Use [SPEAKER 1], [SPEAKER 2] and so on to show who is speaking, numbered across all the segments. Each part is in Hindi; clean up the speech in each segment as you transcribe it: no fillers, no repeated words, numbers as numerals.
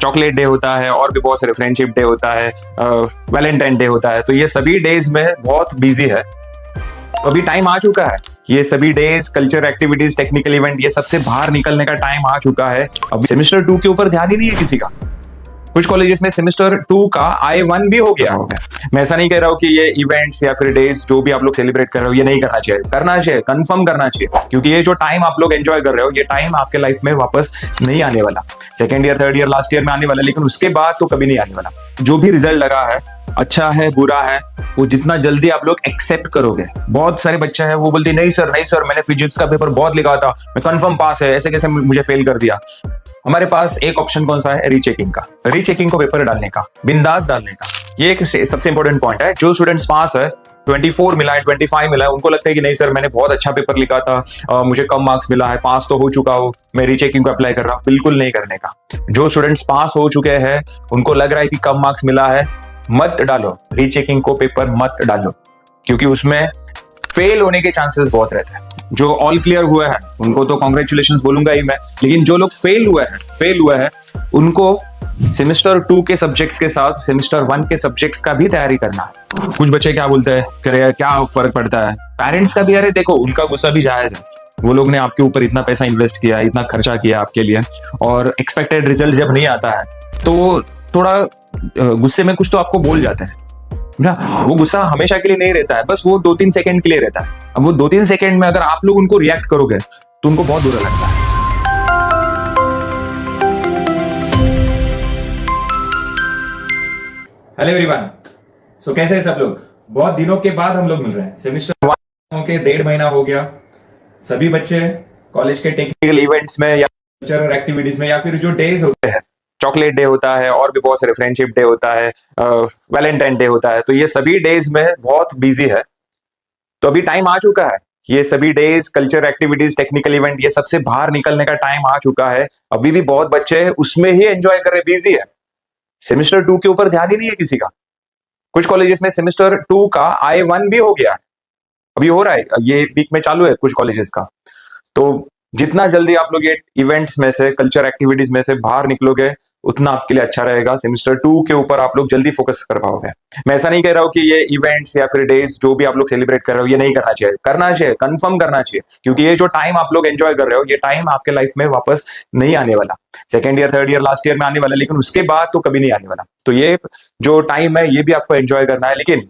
[SPEAKER 1] चॉकलेट डे होता है और भी बहुत सारे फ्रेंडशिप डे होता है, वैलेंटाइन डे होता है। तो ये सभी डेज में बहुत बिजी है। तो अभी टाइम आ चुका है, ये सभी days, culture activities, technical event, ये सबसे बाहर निकलने का टाइम आ चुका है। अब सेमेस्टर 2 के ऊपर ध्यान ही नहीं है किसी का। कुछ कॉलेजेस में सेमेस्टर 2 का I1 भी हो गया है। मैं ऐसा नहीं कह रहा हूँ कि ये इवेंट्स या फिर डेज जो भी आप लोग सेलिब्रेट कर रहे हो ये नहीं करना चाहिए, करना चाहिए, कंफर्म करना चाहिए, क्योंकि ये जो टाइम आप लोग एंजॉय कर रहे हो ये टाइम आपके लाइफ में वापस नहीं आने वाला। Second year, third year, last year में आने वाला, लेकिन उसके बाद तो कभी नहीं आने वाला। जो भी रिजल्ट लगा है, अच्छा है बुरा है, वो जितना जल्दी आप लोग एक्सेप्ट करोगे। बहुत सारे बच्चे हैं वो बोलते नहीं सर मैंने फिजिक्स का पेपर बहुत लिखा था, मैं कंफर्म पास है, ऐसे कैसे मुझे फेल कर दिया। हमारे पास एक ऑप्शन कौन सा है? रीचेकिंग का। रीचेकिंग को पेपर डालने का, बिंदास डालने का, ये एक सबसे इंपॉर्टेंट पॉइंट है। जो स्टूडेंट्स पास है, 24 मिला है, 25 मिला है, उनको लगता है कि नहीं सर मैंने बहुत अच्छा पेपर लिखा था, मुझे कम मार्क्स मिला है, पास तो हो चुका हूँ, मैं रीचेकिंग को अप्लाई कर रहा हूँ। बिल्कुल नहीं करने का। जो स्टूडेंट्स पास हो चुके हैं, उनको लग रहा है कि कम मार्क्स मिला है, मत डालो रीचेकिंग को पेपर, मत डालो, क्योंकि उसमें फेल होने के चांसेस बहुत रहते हैं। जो ऑल क्लियर हुए हैं उनको तो कॉन्ग्रेचुलेशंस बोलूंगा ही मैं, लेकिन जो लोग फेल हुए हैं उनको सेमेस्टर 2 के सब्जेक्ट्स के साथ सेमेस्टर 1 के सब्जेक्ट्स का भी तैयारी करना है। कुछ बच्चे क्या बोलते हैं, क्या फर्क पड़ता है? पेरेंट्स का भी, अरे देखो उनका गुस्सा भी जायज है। वो लोग ने आपके ऊपर इतना पैसा इन्वेस्ट किया, इतना खर्चा किया आपके लिए, और एक्सपेक्टेड रिजल्ट जब नहीं आता है तो थोड़ा गुस्से में कुछ तो आपको बोल जाते हैं ना। वो गुस्सा हमेशा के लिए नहीं रहता है, बस वो 2-3 सेकंड के लिए रहता है। अब वो 2-3 सेकंड में अगर आप लोग उनको रिएक्ट करोगे तो उनको बहुत बुरा लगता है। हेलो एवरीवन, सो कैसे हैं सब लोग? बहुत दिनों के बाद हम लोग मिल रहे हैं। सेमेस्टर 1 के 1.5 महीना हो गया। सभी बच्चे कॉलेज के टेक्निकल इवेंट्स में या कल्चरल एक्टिविटीज में या फिर जो डेज होते हैं, चॉकलेट डे होता है और भी बहुत सारे फ्रेंडशिप डे होता है, वैलेंटाइन डे होता है, तो ये सभी डेज में बहुत बिजी है। तो अभी टाइम आ चुका है, ये सभी days, culture activities, technical event, ये सबसे बाहर निकलने का टाइम आ चुका है। अभी भी बहुत बच्चे उसमें ही एंजॉय कर रहे, बिजी है। सेमेस्टर 2 के ऊपर ध्यान ही नहीं है किसी का। कुछ कॉलेजेस में सेमेस्टर 2 का I1 भी हो गया है, अभी हो रहा है, ये वीक में चालू है कुछ कॉलेजेस का। तो जितना जल्दी आप लोग ये इवेंट्स में से, कल्चर एक्टिविटीज में से बाहर निकलोगे उतना आपके लिए अच्छा रहेगा। सेमेस्टर 2 के ऊपर आप लोग जल्दी फोकस कर पाओगे। मैं ऐसा नहीं कह रहा हूँ कि ये इवेंट्स या फिर डेज जो भी आप लोग सेलिब्रेट कर रहे हो ये नहीं करना चाहिए, करना चाहिए, कंफर्म करना चाहिए, क्योंकि ये जो टाइम आप लोग एंजॉय कर रहे हो ये टाइम आपके लाइफ में वापस नहीं आने वाला। Second year, third year, last year में आने वाला, लेकिन उसके बाद तो कभी नहीं आने वाला। तो ये जो टाइम है ये भी आपको एंजॉय करना है, लेकिन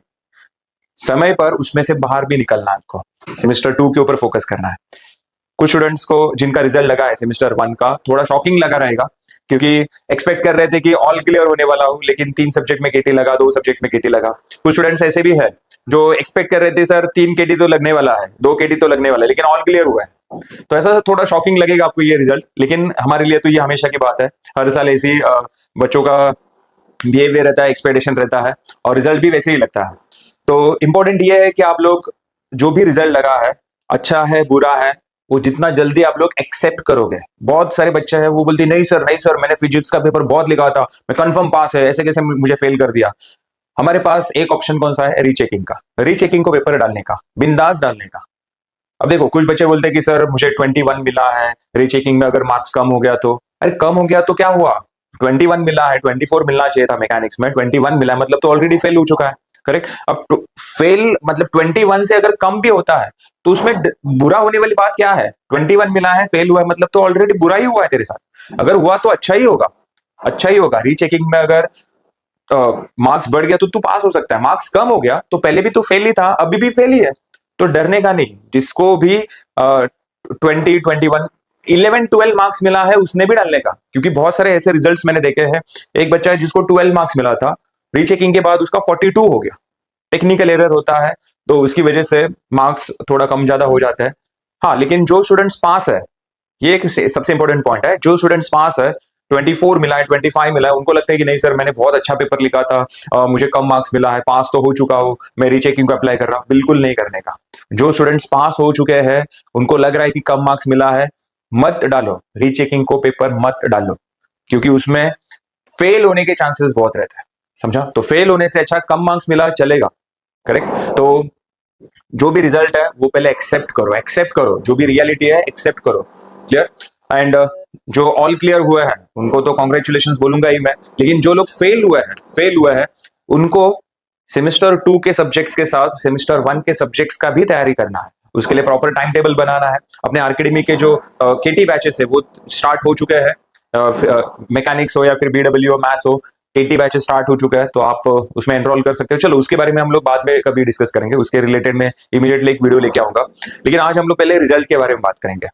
[SPEAKER 1] समय पर उसमें से बाहर भी निकलना है आपको। सेमेस्टर 2 के ऊपर फोकस करना है। कुछ स्टूडेंट्स को जिनका रिजल्ट लगा है सेमेस्टर 1 का, थोड़ा शॉकिंग लगा रहेगा, क्योंकि एक्सपेक्ट कर रहे थे कि ऑल क्लियर होने वाला हूं, लेकिन 3 सब्जेक्ट में केटी लगा, 2 सब्जेक्ट में केटी लगा। कुछ स्टूडेंट्स ऐसे भी है जो एक्सपेक्ट कर रहे थे सर 3 केटी तो लगने वाला है, 2 केटी तो लगने वाला है, लेकिन ऑल क्लियर हुआ है। तो ऐसा थोड़ा शॉकिंग लगेगा आपको ये रिजल्ट, लेकिन हमारे लिए तो ये हमेशा की बात है। हर साल ऐसी बच्चों का बिहेवियर रहता है, एक्सपेक्टेशन रहता है, और रिजल्ट भी वैसे ही लगता है। तो इंपॉर्टेंट ये है कि आप लोग जो भी रिजल्ट लगा है, अच्छा है बुरा है, वो जितना जल्दी आप लोग एक्सेप्ट करोगे। बहुत सारे बच्चे हैं वो बोलते नहीं सर मैंने फिजिक्स का पेपर बहुत लिखा था, मैं कंफर्म पास है, ऐसे कैसे मुझे फेल कर दिया। हमारे पास एक ऑप्शन कौन सा है? रीचेकिंग का। रीचेकिंग को पेपर डालने का, बिंदास डालने का। अब देखो कुछ बच्चे बोलते हैं कि सर मुझे 21 मिला है, रीचेकिंग में अगर मार्क्स कम हो गया तो, अरे कम हो गया तो क्या हुआ? 21 मिला है, 24 मिलना चाहिए था मैकेनिक्स में, 21 मिला है मतलब तो ऑलरेडी फेल हो चुका है, करेक्ट। अब फेल मतलब 21 से अगर कम भी होता है तो उसमें बुरा होने वाली बात क्या है? 21 मिला है, फेल हुआ है मतलब तो ऑलरेडी बुरा ही हुआ है तेरे साथ। अगर हुआ तो अच्छा ही होगा, अच्छा ही होगा। रीचेकिंग में अगर मार्क्स बढ़ गया तो तू पास हो सकता है, मार्क्स कम हो गया तो पहले भी तो फेल ही था, अभी भी फेल ही है, तो डरने का नहीं। जिसको भी 20, 21, 11, 12 मार्क्स मिला है उसने भी डालने का, क्योंकि बहुत सारे ऐसे रिजल्ट्स मैंने देखे हैं। एक बच्चा है जिसको 12 मार्क्स मिला था, रीचेकिंग के बाद उसका 42 हो गया। टेक्निकल एरर होता है तो उसकी वजह से मार्क्स थोड़ा कम ज्यादा हो जाता है। हाँ, लेकिन जो स्टूडेंट्स पास है, ये एक सबसे इंपॉर्टेंट पॉइंट है, जो स्टूडेंट्स पास है, 24 मिला है, 25 मिला है, उनको लगता है कि नहीं सर मैंने बहुत अच्छा पेपर लिखा था, मुझे कम मार्क्स मिला है, पास तो हो चुका हूँ, मैं रीचेकिंग को अप्लाई कर रहा हूँ। बिल्कुल नहीं करने का। जो स्टूडेंट्स पास हो चुके हैं, उनको लग रहा है कि कम मार्क्स मिला है, मत डालो रीचेकिंग को पेपर, मत डालो, क्योंकि उसमें फेल होने के चांसेस बहुत रहते हैं, समझा? तो फेल होने से अच्छा कम मार्क्स मिला चलेगा, करेक्ट। तो जो भी रिजल्ट है वो पहले एक्सेप्ट करो, जो भी रियलिटी है एक्सेप्ट करो, क्लियर। एंड जो ऑल क्लियर हुए हैं उनको तो कॉन्ग्रेचुलेशन बोलूंगा ही मैं, लेकिन जो लोग फेल हुए हैं उनको सेमेस्टर 2 के सब्जेक्ट्स के साथ सेमेस्टर 1 के सब्जेक्ट्स का भी तैयारी करना है। उसके लिए प्रॉपर टाइम टेबल बनाना है। अपने आर्केडमी के जो केटी बैचेस है वो स्टार्ट हो चुके हैं, मैकेनिक्स हो या फिर बीडब्ल्यू मैथ्स हो, केटी बैचेस स्टार्ट हो चुका है, तो आप उसमें एनरोल कर सकते हो। चलो उसके बारे में हम लोग बाद में कभी डिस्कस करेंगे, उसके रिलेटेड में इमीडिएटली एक वीडियो लेके आऊंगा। लेकिन आज हम लोग पहले रिजल्ट के बारे में बात करेंगे।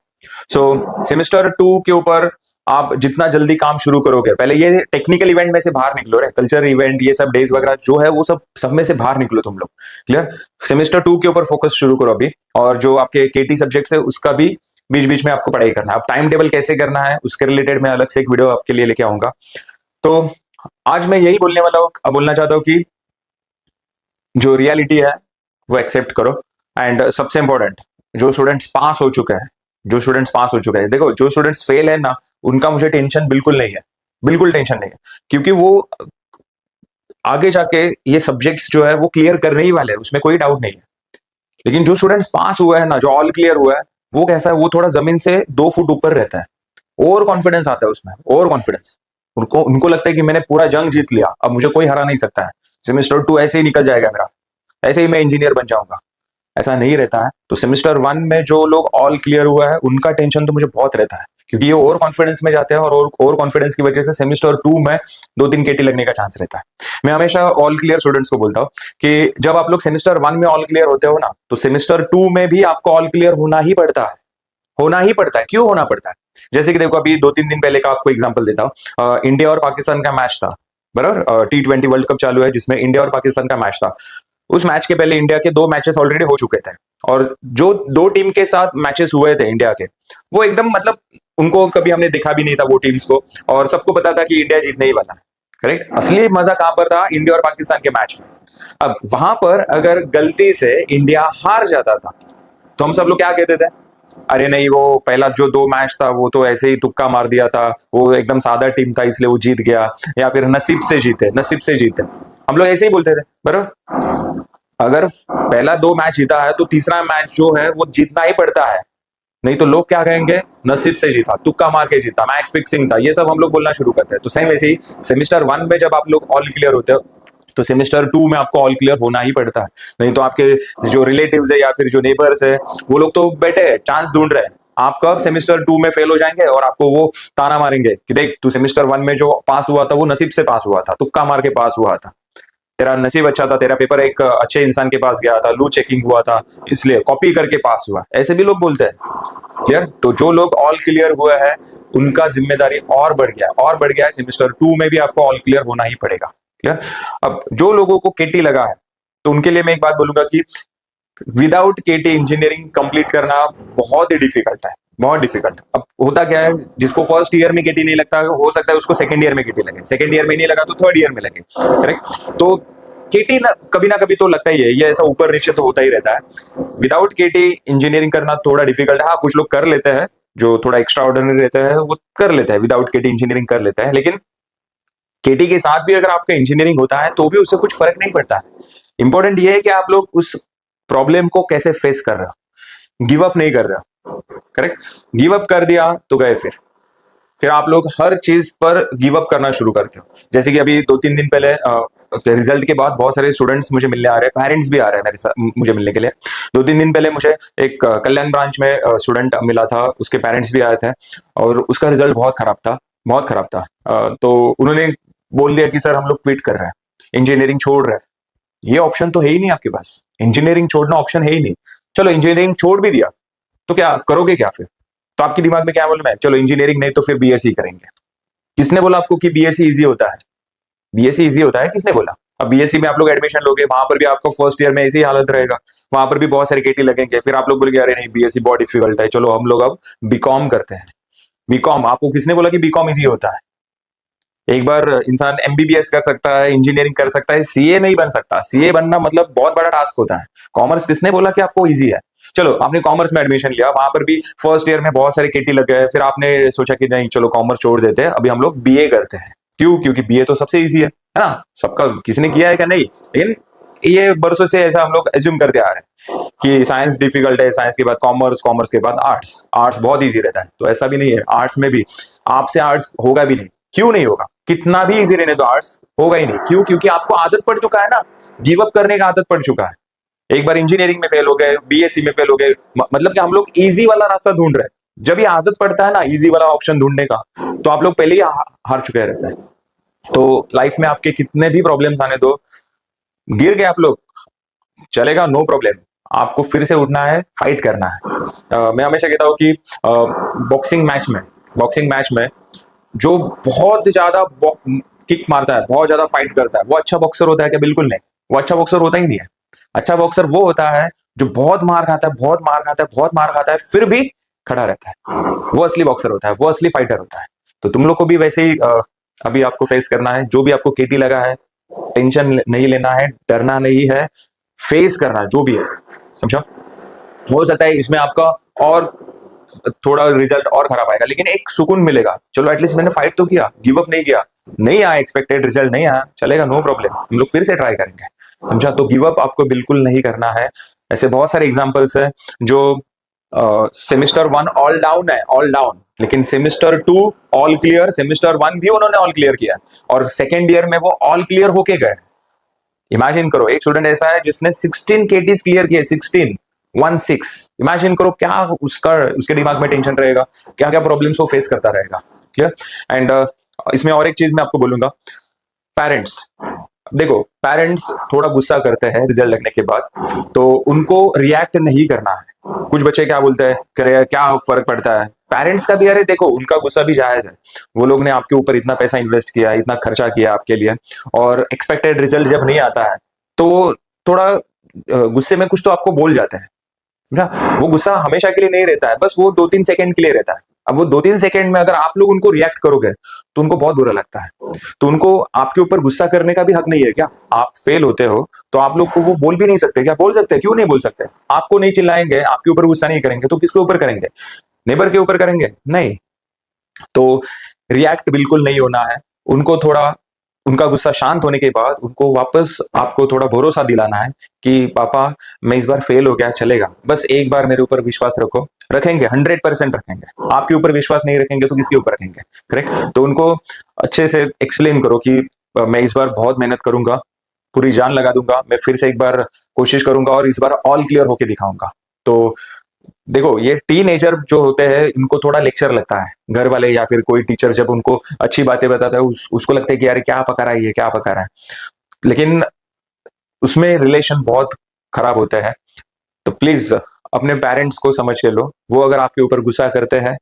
[SPEAKER 1] सो सेमेस्टर 2 के ऊपर आप जितना जल्दी काम शुरू करोगे, पहले ये टेक्निकल इवेंट में से बाहर निकलो रे, कल्चर इवेंट ये सब डेज वगैरह जो है वो सब में से बाहर निकलो तुम लोग। क्लियर? सेमेस्टर 2 के ऊपर फोकस शुरू करो अभी, और जो आपके केटी सब्जेक्ट्स है उसका भी बीच बीच में आपको पढ़ाई करना है। अब टाइम टेबल कैसे करना है उसके रिलेटेड मैं अलग से एक वीडियो आपके लिए लेके आऊंगा। तो आज मैं यही बोलना चाहता हूँ कि जो रियलिटी है वो एक्सेप्ट करो। एंड सबसे इंपॉर्टेंट, जो स्टूडेंट्स पास हो चुके हैं, देखो जो स्टूडेंट्स फेल है ना, उनका मुझे टेंशन बिल्कुल नहीं है, बिल्कुल टेंशन नहीं है, क्योंकि वो आगे जाके ये सब्जेक्ट्स जो है वो क्लियर करने ही वाले हैं, उसमें कोई डाउट नहीं है। लेकिन जो स्टूडेंट्स पास हुआ है ना, जो ऑल क्लियर हुआ है, वो कैसा है, वो थोड़ा जमीन से 2 फुट ऊपर रहता है। ओवर कॉन्फिडेंस आता है उसमें, ओवर कॉन्फिडेंस। उनको उनको लगता है कि मैंने पूरा जंग जीत लिया, अब मुझे कोई हरा नहीं सकता है, सेमेस्टर 2 ऐसे ही निकल जाएगा मेरा, ऐसे ही मैं इंजीनियर बन जाऊंगा। ऐसा नहीं रहता है। तो सेमेस्टर 1 में जो लोग ऑल क्लियर हुआ है उनका टेंशन तो मुझे बहुत रहता है, क्योंकि ये ओवर कॉन्फिडेंस में जाते हैं, और ओवर कॉन्फिडेंस की वजह से सेमेस्टर 2 में 2-3 केटी लगने का चांस रहता है। मैं हमेशा ऑल क्लियर स्टूडेंट्स को बोलता हूँ कि जब आप लोग सेमेस्टर 1 में ऑल क्लियर होते हो ना, तो सेमेस्टर 2 में भी आपको ऑल क्लियर होना ही पड़ता है, होना ही पड़ता है। क्यों होना पड़ता है? जैसे कि देखो, अभी 2-3 दिन पहले का आपको एग्जाम्पल देता हूँ। इंडिया और पाकिस्तान का मैच था, बराबर। T20 वर्ल्ड कप चालू है जिसमें इंडिया और पाकिस्तान का मैच था। उस मैच के पहले इंडिया के 2 मैचेस ऑलरेडी हो चुके थे, और जो 2 टीम के साथ मैचेस हुए थे इंडिया के, वो एकदम मतलब उनको कभी हमने देखा भी नहीं था वो टीम्स को, और सबको पता था कि इंडिया जीतने ही वाला है। करेक्ट? असली मजा कहां पर था? इंडिया और पाकिस्तान के मैच में। अब वहां पर अगर गलती से इंडिया हार जाता था, तो हम सब लोग क्या कहते थे? अरे नहीं, वो पहला जो 2 मैच था वो तो ऐसे ही तुक्का मार दिया था, वो एकदम सादा टीम था इसलिए वो जीत गया, या फिर नसीब से जीते। हम लोग ऐसे ही बोलते थे, बराबर। अगर पहला 2 मैच जीता है तो तीसरा मैच जो है वो जीतना ही पड़ता है, नहीं तो लोग क्या कहेंगे? नसीब से जीता, तुक्का मार के जीता, मैच फिक्सिंग था, ये सब हम लोग बोलना शुरू करते हैं। तो सेम ऐसे ही सेमेस्टर 1 में जब आप लोग ऑल क्लियर होते हो, तो सेमेस्टर 2 में आपको ऑल क्लियर होना ही पड़ता है, नहीं तो आपके जो रिलेटिव्स है या फिर जो नेबर्स है वो लोग तो बैठे चांस ढूंढ रहे हैं। आप कब सेमेस्टर 2 में फेल हो जाएंगे और आपको वो ताना मारेंगे कि देख, तू सेमेस्टर 1 में जो पास हुआ था वो नसीब से पास हुआ था, तुक्का मार के पास हुआ था, तेरा नसीब अच्छा था, तेरा पेपर एक अच्छे इंसान के पास गया था, लू चेकिंग हुआ था, इसलिए कॉपी करके पास हुआ, ऐसे भी लोग बोलते हैं। क्लियर? तो जो लोग ऑल क्लियर हुए हैं उनका जिम्मेदारी और बढ़ गया है। सेमेस्टर 2 में भी आपको ऑल क्लियर होना ही पड़ेगा। क्लियर? अब जो लोगों को केटी लगा है, तो उनके लिए मैं एक बात बोलूंगा कि विदाउट केटी इंजीनियरिंग कंप्लीट करना बहुत ही डिफिकल्ट है, बहुत डिफिकल्ट। अब होता क्या है, जिसको फर्स्ट ईयर में केटी नहीं लगता, हो सकता है उसको सेकंड ईयर में केटी लगे, सेकंड ईयर में नहीं लगा तो थर्ड ईयर में लगे। करेक्ट? तो केटी ना कभी तो लगता ही है, ये ऐसा ऊपर नीचे तो होता ही रहता है। विदाउट केटी इंजीनियरिंग करना थोड़ा डिफिकल्ट है। हाँ, कुछ लोग कर लेते हैं, जो थोड़ा एक्स्ट्रा ऑर्डिनरी रहते हैं वो कर लेते हैं, विदाउट केटी इंजीनियरिंग कर लेते हैं। लेकिन केटी के साथ भी अगर आपका इंजीनियरिंग होता है तो भी उससे कुछ फर्क नहीं पड़ता है। इंपॉर्टेंट ये है कि आप लोग उस प्रॉब्लम को कैसे फेस कर रहे हो, गिव अप नहीं कर रहे हो। करेक्ट? गिव अप कर दिया तो गए, फिर आप लोग हर चीज पर गिव अप करना शुरू करते हो। जैसे कि अभी 2-3 दिन पहले रिजल्ट के बाद बहुत सारे स्टूडेंट्स मुझे मिलने आ रहे हैं, पेरेंट्स भी आ रहे हैं मेरे साथ मुझे मिलने के लिए। 2-3 दिन पहले मुझे एक कल्याण ब्रांच में स्टूडेंट मिला था, उसके पेरेंट्स भी आए थे, और उसका रिजल्ट बहुत खराब था, बहुत खराब था। तो उन्होंने बोल दिया कि सर हम लोग क्विट कर रहे हैं, इंजीनियरिंग छोड़ रहे हैं। ये ऑप्शन तो है ही नहीं आपके पास, इंजीनियरिंग छोड़ना ऑप्शन है ही नहीं। चलो इंजीनियरिंग छोड़ भी दिया तो क्या करोगे क्या फिर? तो आपके दिमाग में क्या बोलूं मैं, चलो इंजीनियरिंग नहीं तो फिर बीएससी करेंगे। किसने बोला आपको कि बीएससी इजी होता है? बीएससी इजी होता है किसने बोला? अब बीएससी में आप लोग एडमिशन लोगे, वहां पर भी आपको फर्स्ट ईयर में ऐसी ही हालत रहेगा, वहां पर भी बहुत सारे केटी लगेंगे, फिर आप लोग बोलेंगे अरे नहीं बीएससी बहुत डिफिकल्ट है, चलो हम लोग अब बीकॉम करते हैं। बीकॉम, आपको किसने बोला कि बीकॉम इजी होता है? एक बार इंसान एमबीबीएस कर सकता है, इंजीनियरिंग कर सकता है, सीए नहीं बन सकता। सीए बनना मतलब बहुत बड़ा टास्क होता है। कॉमर्स किसने बोला कि आपको इजी है? चलो आपने कॉमर्स में एडमिशन लिया, वहां पर भी फर्स्ट ईयर में बहुत सारे केटी लग गए, फिर आपने सोचा कि नहीं चलो कॉमर्स छोड़ देते हैं, अभी हम लोग बीए करते हैं। क्यों? क्योंकि बीए तो सबसे इजी है ना? सबका किसी ने किया है क्या? नहीं। लेकिन ये बरसों से ऐसा हम लोग एज्यूम करते आ रहे हैं कि साइंस डिफिकल्ट है, साइंस के बाद कॉमर्स, कॉमर्स के बाद आर्ट्स, आर्ट्स बहुत इजी रहता है। तो ऐसा भी नहीं है, आर्ट्स में भी आपसे आर्ट्स होगा भी नहीं। क्यों नहीं होगा? कितना भी इजी रहने तो आर्ट्स होगा ही नहीं। क्यों? क्योंकि आपको आदत पड़ चुका है ना, गिव अप करने का आदत पड़ चुका है। एक बार इंजीनियरिंग में फेल हो गए, बीएससी में फेल हो गए, मतलब कि हम लोग इजी वाला रास्ता ढूंढ रहे हैं। जब ये आदत पड़ता है ना इजी वाला ऑप्शन ढूंढने का, तो आप लोग पहले ही हार चुके रहते हैं। तो लाइफ में आपके कितने भी प्रॉब्लम्स आने दो, गिर गए आप लोग, चलेगा, नो प्रॉब्लम। आपको फिर से उठना है, फाइट करना है। मैं हमेशा कहता हूँ कि बॉक्सिंग मैच में जो बहुत ज्यादा किक मारता है, बहुत ज्यादा फाइट करता है, वो अच्छा बॉक्सर होता है क्या? बिल्कुल नहीं, वो अच्छा बॉक्सर होता ही नहीं है। अच्छा बॉक्सर वो होता है जो बहुत मार खाता है, बहुत मार खाता है, बहुत मार खाता है, फिर भी खड़ा रहता है। वो असली बॉक्सर होता है, वो असली फाइटर होता है। तो तुम लोग को भी वैसे ही अभी आपको फेस करना है। जो भी आपको केटी लगा है, टेंशन नहीं लेना है, डरना नहीं है, फेस करना जो भी है, समझा? हो सकता है इसमें आपका और थोड़ा रिजल्ट और खराब आएगा, लेकिन एक सुकून मिलेगा, चलो एटलीस्ट मैंने फाइट तो किया, गिव अप नहीं किया। नहीं आया एक्सपेक्टेड रिजल्ट, नहीं आया, चलेगा, नो प्रॉब्लम, हम लोग फिर से ट्राई करेंगे, समझा? तो गिव अप आपको बिल्कुल नहीं करना है। ऐसे बहुत सारे एग्जांपल्स है जो सेमिस्टर 1 ऑल डाउन है, ऑल डाउन, लेकिन सेमिस्टर 2 ऑल क्लियर, सेमिस्टर 1 भी उन्होंने ऑल क्लियर किया और सेकेंड ईयर में वो ऑल क्लियर होके गए। इमेजिन करो, एक स्टूडेंट ऐसा है जिसने 16 केटीज क्लियर किए, 16। इमेजिन करो क्या उसके दिमाग में टेंशन रहेगा, क्या क्या प्रॉब्लम्स वो फेस करता रहेगा। क्लियर? एंड इसमें और एक चीज मैं आपको बोलूंगा, पेरेंट्स, देखो पेरेंट्स थोड़ा गुस्सा करते हैं रिजल्ट लगने के बाद, तो उनको रिएक्ट नहीं करना है। कुछ बच्चे क्या बोलते हैं, करे क्या फर्क पड़ता है, पेरेंट्स का भी, अरे देखो उनका गुस्सा भी जायज है। वो लोग ने आपके ऊपर इतना पैसा इन्वेस्ट किया, इतना खर्चा किया आपके लिए, और एक्सपेक्टेड रिजल्ट जब नहीं आता है तो थोड़ा गुस्से में कुछ तो आपको बोल जाते हैं, समझा? वो गुस्सा हमेशा के लिए नहीं रहता है, बस वो 2-3 सेकंड के लिए रहता है। अब वो 2-3 सेकंड में अगर आप लोग उनको रिएक्ट करोगे तो उनको बहुत बुरा लगता है। तो उनको आपके ऊपर गुस्सा करने का भी हक नहीं है क्या? आप फेल होते हो तो आप लोग को वो बोल भी नहीं सकते क्या? बोल सकते हैं, क्यों नहीं बोल सकते? आपको नहीं चिल्लाएंगे, आपके ऊपर गुस्सा नहीं करेंगे तो किसके ऊपर करेंगे? नेबर के ऊपर करेंगे? नहीं। तो रिएक्ट बिल्कुल नहीं होना है। उनको थोड़ा, उनका गुस्सा शांत होने के बाद उनको वापस आपको थोड़ा भरोसा दिलाना है कि पापा मैं इस बार फेल हो गया, चलेगा, बस एक बार मेरे ऊपर विश्वास रखो। रखेंगे, 100% रखेंगे। आपके ऊपर विश्वास नहीं रखेंगे तो किसके ऊपर रखेंगे? करेक्ट? तो उनको अच्छे से एक्सप्लेन करो कि मैं इस बार बहुत मेहनत करूंगा, पूरी जान लगा दूंगा, मैं फिर से एक बार कोशिश करूंगा और इस बार ऑल क्लियर होके दिखाऊंगा। तो देखो ये टीनेजर जो होते हैं इनको थोड़ा लेक्चर लगता है, घर वाले या फिर कोई टीचर जब उनको अच्छी बातें बताता है, उसको लगता है कि यार क्या पका रहा है, ये क्या पका रहा है, लेकिन उसमें रिलेशन बहुत खराब होते हैं। तो प्लीज अपने पेरेंट्स को समझ के लो, वो अगर आपके ऊपर गुस्सा करते हैं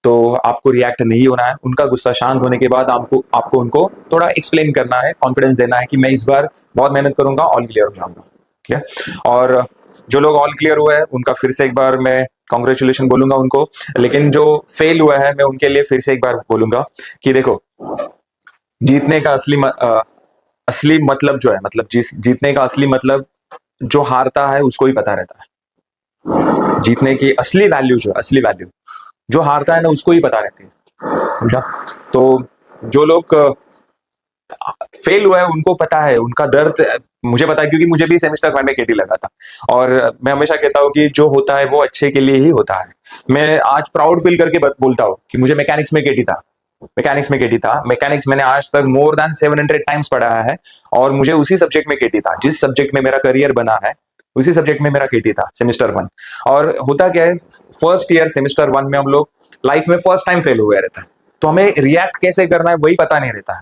[SPEAKER 1] तो आपको रिएक्ट नहीं होना है। उनका गुस्सा शांत होने के बाद आपको उनको थोड़ा एक्सप्लेन करना है, कॉन्फिडेंस देना है कि मैं इस बार बहुत मेहनत करूंगा, ऑल क्लियर हो जाऊंगा। ठीक है? और जो लोग ऑल क्लियर हुए हैं उनका फिर से एक बार मैं कॉन्ग्रेचुलेशन बोलूंगा उनको, लेकिन जो फेल हुआ है मैं उनके लिए फिर से एक बार बोलूंगा कि देखो, जीतने का असली मतलब जो है, मतलब जीतने का असली मतलब जो हारता है उसको ही पता रहता है। जीतने की असली वैल्यू जो है, असली वैल्यू जो हारता है ना उसको ही पता रहती है, समझा? तो जो लोग फेल हुआ है उनको पता है, उनका दर्द मुझे पता है, क्योंकि मुझे भी सेमेस्टर 1 में केटी लगा था। और मैं हमेशा कहता हूँ कि जो होता है वो अच्छे के लिए ही होता है। मैं आज प्राउड फील करके बोलता हूँ कि मुझे मैकेनिक्स में केटी था, मैकेनिक्स मैंने आज तक मोर देन 700 टाइम्स पढ़ा है, और मुझे उसी सब्जेक्ट में केटी था, जिस सब्जेक्ट में मेरा करियर बना है उसी सब्जेक्ट में मेरा केटी था सेमेस्टर 1। और होता क्या है, फर्स्ट ईयर सेमेस्टर 1 में हम लोग लाइफ में फर्स्ट टाइम फेल हो गया रहता है, तो हमें रिएक्ट कैसे करना है वही पता नहीं रहता है।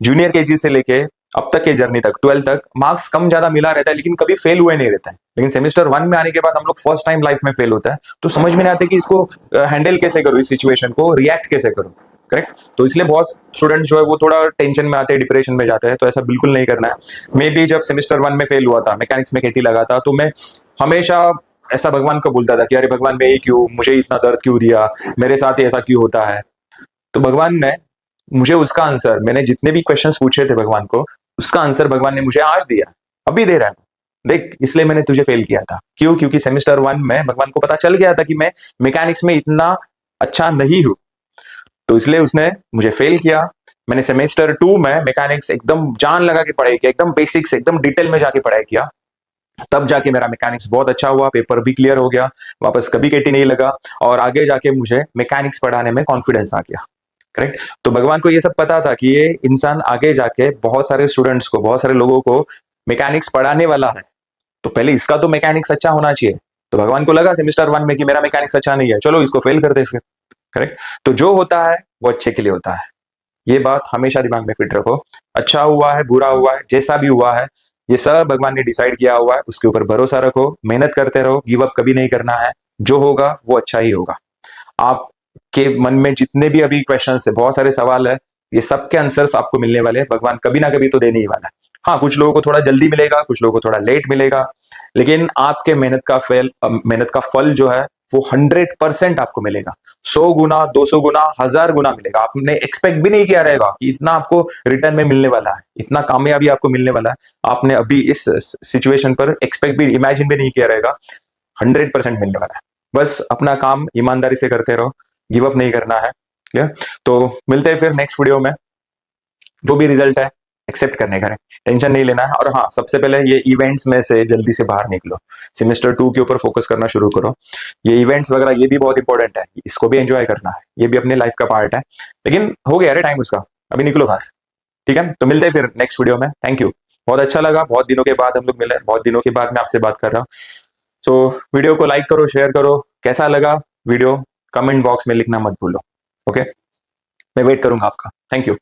[SPEAKER 1] जूनियर केजी से लेके अब तक के जर्नी तक 12 तक मार्क्स कम ज्यादा मिला रहता है, लेकिन कभी फेल हुए नहीं रहता है। लेकिन सेमेस्टर 1 में आने के बाद हम लोग फर्स्ट टाइम लाइफ में फेल होता है, तो समझ में नहीं आता कि इसको हैंडल कैसे करो, इस सिचुएशन को रिएक्ट कैसे करो। करेक्ट? तो इसलिए बहुत स्टूडेंट जो है वो थोड़ा टेंशन में आते हैं, डिप्रेशन में जाते हैं, तो ऐसा बिल्कुल नहीं करना है। मैं भी जब सेमेस्टर 1 में फेल हुआ था, मैकेनिक्स में केटी लगा था, तो मैं हमेशा ऐसा भगवान को बोलता था कि अरे भगवान मैं क्यों, मुझे इतना दर्द क्यों दिया, मेरे साथ ही ऐसा क्यों होता है। तो भगवान ने मुझे उसका आंसर, मैंने जितने भी क्वेश्चंस पूछे थे भगवान को, उसका आंसर भगवान ने मुझे आज दिया, अभी दे रहा है। देख, इसलिए मैंने तुझे फेल किया था। क्यों? क्योंकि सेमेस्टर 1 में भगवान को पता चल गया था कि मैं मैकेनिक्स में इतना अच्छा नहीं हूं, तो इसलिए उसने मुझे फेल किया। मैंने सेमेस्टर 2 में मैकेनिक्स एकदम जान लगा के पढ़ाई किया, एकदम बेसिक्स, एकदम डिटेल में जाके पढ़ाई किया, तब जाके मेरा मैकेनिक्स बहुत अच्छा हुआ, पेपर भी क्लियर हो गया, वापस कभी केटी नहीं लगा, और आगे जाके मुझे मैकेनिक्स पढ़ाने में कॉन्फिडेंस आ गया। करेक्ट। तो भगवान को ये सब पता था कि ये इंसान आगे जाके बहुत सारे स्टूडेंट्स को, बहुत सारे लोगों को मैकेनिक्स पढ़ाने वाला है, तो पहले इसका तो मैकेनिक्स अच्छा होना चाहिए। तो भगवान को लगा सेमेस्टर 1 में कि मेरा मैकेनिक्स अच्छा नहीं है, चलो इसको फेल कर दे फिर। करेक्ट। तो जो होता है वो अच्छे के लिए होता है, ये बात हमेशा दिमाग में फिट रखो। अच्छा हुआ है, बुरा हुआ है, जैसा भी हुआ है, ये सब भगवान ने डिसाइड किया हुआ है, उसके ऊपर भरोसा रखो, मेहनत करते रहो, गिव अप कभी नहीं करना है। जो होगा वो अच्छा ही होगा। आपके मन में जितने भी अभी क्वेश्चंस है, बहुत सारे सवाल है, ये सब के आंसर्स आपको मिलने वाले हैं, भगवान कभी ना कभी तो देने ही वाला है। हाँ, कुछ लोगों को थोड़ा जल्दी मिलेगा, कुछ लोगों को थोड़ा लेट मिलेगा, लेकिन आपके मेहनत का फल जो है वो 100% आपको मिलेगा। 100 गुना, 200 गुना, 1000 गुना मिलेगा। आपने एक्सपेक्ट भी नहीं किया रहेगा कि इतना आपको रिटर्न में मिलने वाला है, इतना कामयाबी आपको मिलने वाला है। आपने अभी इस सिचुएशन पर एक्सपेक्ट भी, इमेजिन भी नहीं किया रहेगा। 100% मिलने वाला है। बस अपना काम ईमानदारी से करते रहो, गिव अप नहीं करना है। क्लियर? तो मिलते हैं फिर नेक्स्ट वीडियो में। जो भी रिजल्ट है एक्सेप्ट करने का है, टेंशन नहीं लेना है। और हाँ, सबसे पहले ये इवेंट्स में से जल्दी से बाहर निकलो, सेमेस्टर 2 के ऊपर फोकस करना शुरू करो। ये इवेंट्स वगैरह ये भी बहुत इंपॉर्टेंट है, इसको भी एंजॉय करना है, ये भी अपने लाइफ का पार्ट है। लेकिन हो गया अरे टाइम उसका, अभी निकलो बाहर। ठीक है, तो मिलते हैं फिर नेक्स्ट वीडियो में। थैंक यू, बहुत अच्छा लगा, बहुत दिनों के बाद हम लोग मिले, बहुत दिनों के बाद मैं आपसे बात कर रहा हूँ। सो वीडियो को लाइक करो, शेयर करो, कैसा लगा वीडियो कमेंट बॉक्स में लिखना मत भूलो। ओके, मैं वेट करूंगा आपका। Thank you.